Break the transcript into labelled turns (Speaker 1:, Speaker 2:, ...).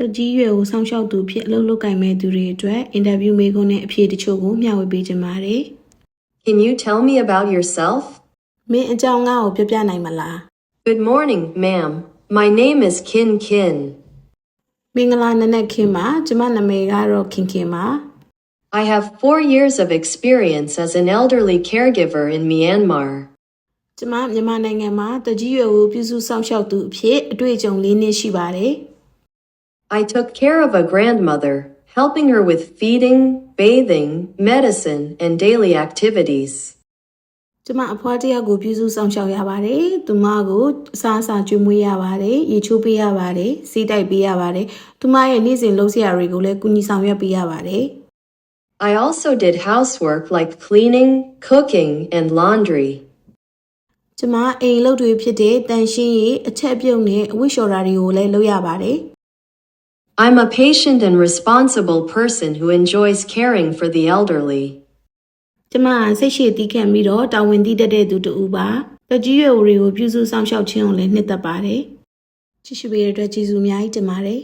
Speaker 1: တကြီးရွယ်ကိုစောင့်ရှောက်သူဖြစ်အလုပ်လုပ်ကင်မဲ့သူတွေအတွက်အင်တာဗျူးမေးခွန်းနဲ့အဖြေတချို့ကိုမျှဝေပေးကြပါတယ်
Speaker 2: Can you tell me about yourself?
Speaker 1: မင်းအကြောင်းငါ့ကိုပြောပြနိုင်မလား
Speaker 2: Good morning, ma'am. My name is Kin Kin.
Speaker 1: မင်္ဂလာနံနက်ခင်းပါကျမနာမည်ကတော့ခင်ခင်ပါ
Speaker 2: I have 4 years of experience as an elderly caregiver in Myanmar.
Speaker 1: ကျမမြန်မာနိုင်ငံမှာတကြီးရွယ်ကိုပြုစုစောင့်ရှောက်သူအဖြစ်အတွေ့အကြုံ၄နှစ်ရှိပါတယ်
Speaker 2: I took care of a grandmother, helping her with feeding, bathing, medicine, and daily activities.
Speaker 1: ကျမအဖွားတယောက်ကိုပြုစုစောင့်ရှောက်ရပါတယ်သူမကိုအစားအစာကျွေးမွေးရပါတယ်ရေချိုးပေးရပါတယ်စီးတိုက်ပေးရပါတယ်သူမရဲ့နေ့စဉ်လုပ်စရာတွေကိုလည်းကူညီဆောင်ရွက်ပေးရပါတယ်
Speaker 2: I also did housework like cleaning, cooking, and laundry.
Speaker 1: ကျမအိမ်လုပ်တွေဖြစ်တဲ့တန်ရှင်းရေးအချက်ပြုတ်နဲ့အဝတ်လျှော်တာတွေကိုလည်းလုပ်ရပါတယ်
Speaker 2: I'm a patient and responsible person who enjoys caring for the elderly.
Speaker 1: ကျမစိတ်ရှည်တီးခံပြီးတော့တာဝန်တည်တတ်တဲ့သူတူပါတကြီးရွယ်တွေကိုပြုစုစောင့်ရှောက်ခြင်းကိုလည်းနှစ်သက်ပါတယ်ချစ်ရှိပေးတဲ့အတွက်ကျေးဇူးအများကြီးတင်ပါတယ်